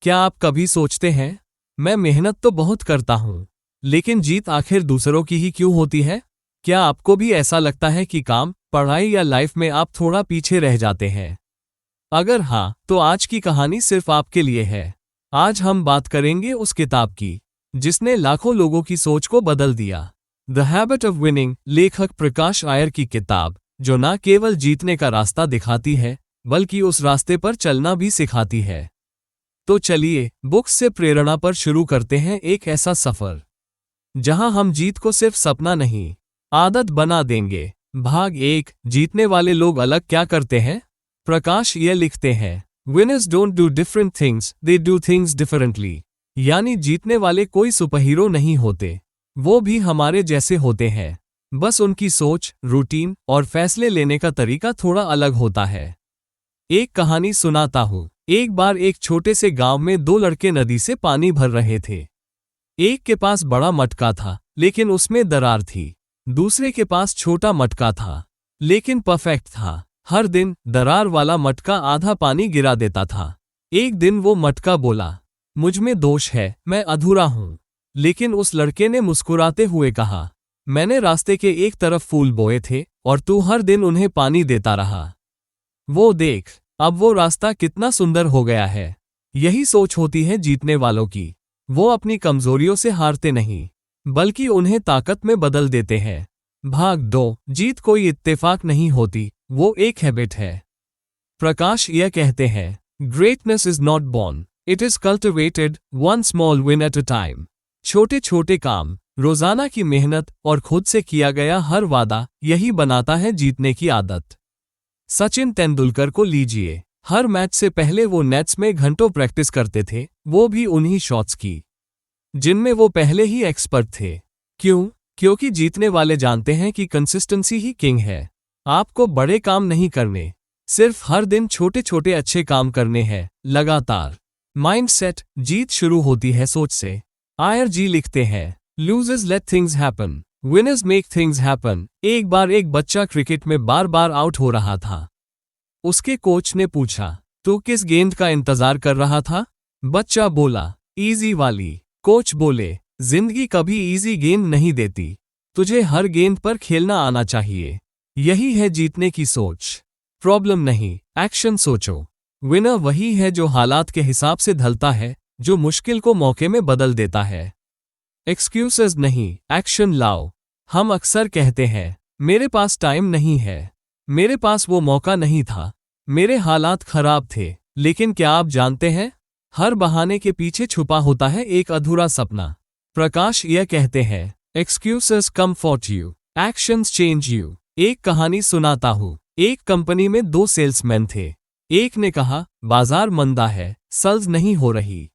क्या आप कभी सोचते हैं, मैं मेहनत तो बहुत करता हूं, लेकिन जीत आखिर दूसरों की ही क्यों होती है? क्या आपको भी ऐसा लगता है कि काम, पढ़ाई या लाइफ में आप थोड़ा पीछे रह जाते हैं? अगर हाँ, तो आज की कहानी सिर्फ आपके लिए है। आज हम बात करेंगे उस किताब की, जिसने लाखों लोगों की सोच को बदल दिया। द हैबिट ऑफ विनिंग, लेखक प्रकाश आयर की किताब, जो न केवल जीतने का रास्ता दिखाती है, बल्कि उस रास्ते पर चलना भी सिखाती है। तो चलिए, बुक्स से प्रेरणा पर शुरू करते हैं एक ऐसा सफर, जहां हम जीत को सिर्फ सपना नहीं, आदत बना देंगे। भाग 1, जीतने वाले लोग अलग क्या करते हैं? प्रकाश ये लिखते हैं, winners don't do different things, they do things differently. यानी जीतने वाले कोई सुपरहीरो नहीं होते, वो भी हमारे जैसे होते हैं। बस उनकी सोच, रूटीन और फैसले लेने का तरीका थोड़ा अलग होता है। एक कहानी सुनाता हूं। एक बार एक छोटे से गांव में दो लड़के नदी से पानी भर रहे थे। एक के पास बड़ा मटका था, लेकिन उसमें दरार थी। दूसरे के पास छोटा मटका था, लेकिन परफेक्ट था। हर दिन दरार वाला मटका आधा पानी गिरा देता था। एक दिन वो मटका बोला, मुझ में दोष है, मैं अधूरा हूं। लेकिन उस लड़के ने मुस्कुराते हुए कहा, मैंने रास्ते के एक तरफ फूल बोए थे और तू हर दिन उन्हें पानी देता रहा। वो देख, अब वो रास्ता कितना सुंदर हो गया है। यही सोच होती है जीतने वालों की। वो अपनी कमजोरियों से हारते नहीं, बल्कि उन्हें ताकत में बदल देते हैं। भाग 2, जीत कोई इत्तेफाक नहीं होती, वो एक हैबिट है। प्रकाश यह कहते हैं, greatness is not born, it is cultivated, one small win at a time. छोटे छोटे काम, रोजाना की मेहनत और खुद से किया गया हर वादा, यही बनाता है जीतने की आदत। सचिन तेंदुलकर को लीजिए, हर मैच से पहले वो नेट्स में घंटों प्रैक्टिस करते थे, वो भी उन्हीं शॉट्स की, जिनमें वो पहले ही एक्सपर्ट थे। क्यों? क्योंकि जीतने वाले जानते हैं कि कंसिस्टेंसी ही किंग है। आपको बड़े काम नहीं करने, सिर्फ हर दिन छोटे छोटे अच्छे काम करने हैं, लगातार। माइंडसेट, जीत शुरू होती है सोच से। आयर जी लिखते हैं, losers let things happen, winners make things happen. एक बार एक बच्चा क्रिकेट में बार बार आउट हो रहा था। उसके कोच ने पूछा, तू किस गेंद का इंतजार कर रहा था? बच्चा बोला, इजी वाली। कोच बोले, जिंदगी कभी इजी गेंद नहीं देती, तुझे हर गेंद पर खेलना आना चाहिए। यही है जीतने की सोच। प्रॉब्लम नहीं, एक्शन सोचो। विनर वही है जो हालात के हिसाब से ढलता है, जो मुश्किल को मौके में बदल देता है। एक्सक्यूजेस नहीं, एक्शन लाओ। हम अक्सर कहते हैं, मेरे पास टाइम नहीं है, मेरे पास वो मौका नहीं था, मेरे हालात खराब थे। लेकिन क्या आप जानते हैं, हर बहाने के पीछे छुपा होता है एक अधूरा सपना। प्रकाश यह कहते हैं, excuses comfort you, actions change you. एक कहानी सुनाता हूँ। एक कंपनी में दो सेल्समैन थे। एक ने कहा, बाजार मंदा है, सेल्स नहीं हो रही।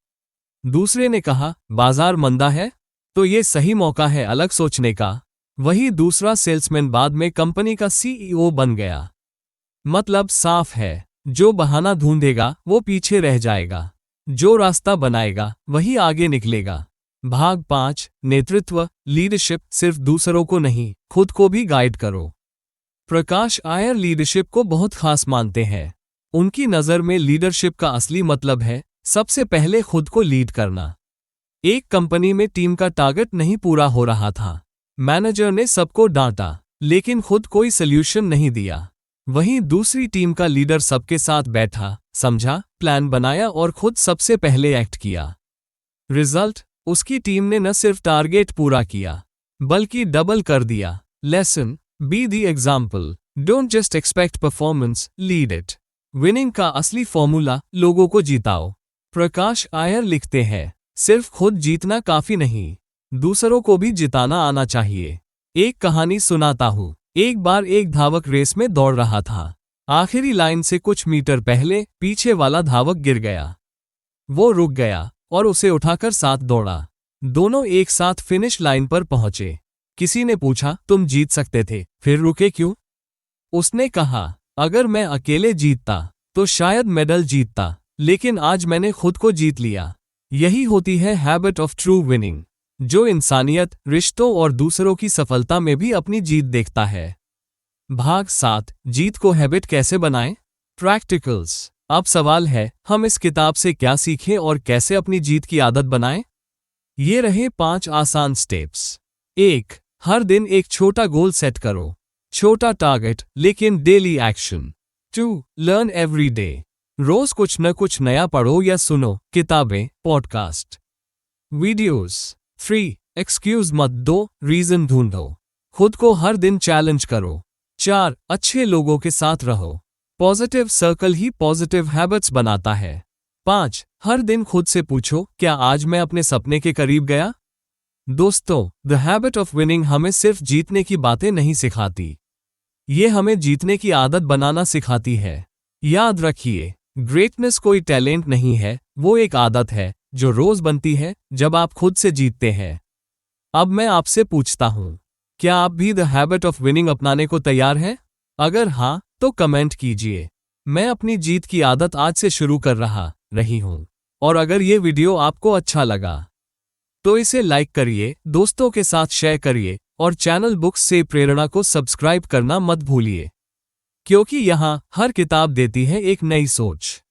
दूसरे ने कहा, बाजार मंदा है तो ये सही मौका है अलग सोचने का। वही दूसरा सेल्समैन बाद में कंपनी का सीईओ बन गया। मतलब साफ है, जो बहाना ढूंढेगा वो पीछे रह जाएगा, जो रास्ता बनाएगा वही आगे निकलेगा। भाग 5, नेतृत्व, लीडरशिप, सिर्फ दूसरों को नहीं, खुद को भी गाइड करो। प्रकाश आयर लीडरशिप को बहुत खास मानते हैं। उनकी नज़र में लीडरशिप का असली मतलब है सबसे पहले खुद को लीड करना। एक कंपनी में टीम का टारगेट नहीं पूरा हो रहा था। मैनेजर ने सबको डांटा, लेकिन खुद कोई सल्यूशन नहीं दिया। वहीं दूसरी टीम का लीडर सबके साथ बैठा, समझा, प्लान बनाया और खुद सबसे पहले एक्ट किया। रिजल्ट, उसकी टीम ने न सिर्फ टारगेट पूरा किया, बल्कि डबल कर दिया। Lesson, be the example, don't just expect performance, lead it. Winning का असली फॉर्मूला, लोगों को जिताओ। प्रकाश आयर लिखते हैं, सिर्फ खुद जीतना काफी नहीं, दूसरों को भी जिताना आना चाहिए। एक कहानी सुनाता हूँ। एक बार एक धावक रेस में दौड़ रहा था। आखिरी लाइन से कुछ मीटर पहले पीछे वाला धावक गिर गया। वो रुक गया और उसे उठाकर साथ दौड़ा। दोनों एक साथ फिनिश लाइन पर पहुंचे। किसी ने पूछा, तुम जीत सकते थे, फिर रुके क्यों? उसने कहा, अगर मैं अकेले जीतता तो शायद मेडल जीतता, लेकिन आज मैंने खुद को जीत लिया। यही होती है हैबिट ऑफ ट्रू विनिंग, जो इंसानियत, रिश्तों और दूसरों की सफलता में भी अपनी जीत देखता है। भाग 7, जीत को हैबिट कैसे बनाएं? प्रैक्टिकल्स, अब सवाल है, हम इस किताब से क्या सीखें और कैसे अपनी जीत की आदत बनाएं? ये रहे 5 आसान स्टेप्स। 1. हर दिन एक छोटा गोल सेट करो। छोटा टारगेट लेकिन daily action. 2. Learn every day. रोज कुछ न कुछ नया पढ़ो या सुनो, किताबें, पॉडकास्ट, वीडियोस। 3. एक्सक्यूज मत दो, रीजन ढूंढो। खुद को हर दिन चैलेंज करो। 4. अच्छे लोगों के साथ रहो। पॉजिटिव सर्कल ही पॉजिटिव हैबिट्स बनाता है। 5. हर दिन खुद से पूछो, क्या आज मैं अपने सपने के करीब गया? दोस्तों, द हैबिट ऑफ विनिंग हमें सिर्फ जीतने की बातें नहीं सिखाती, ये हमें जीतने की आदत बनाना सिखाती है। याद रखिए, ग्रेटनेस कोई टैलेंट नहीं है, वो एक आदत है जो रोज बनती है जब आप खुद से जीतते हैं। अब मैं आपसे पूछता हूं, क्या आप भी द हैबिट ऑफ विनिंग अपनाने को तैयार हैं? अगर हाँ, तो कमेंट कीजिए। मैं अपनी जीत की आदत आज से शुरू कर रही हूं। और अगर ये वीडियो आपको अच्छा लगा तो इसे लाइक करिए, दोस्तों के साथ शेयर करिए और चैनल बुक्स से प्रेरणा को सब्सक्राइब करना मत भूलिए, क्योंकि यहाँ हर किताब देती है एक नई सोच।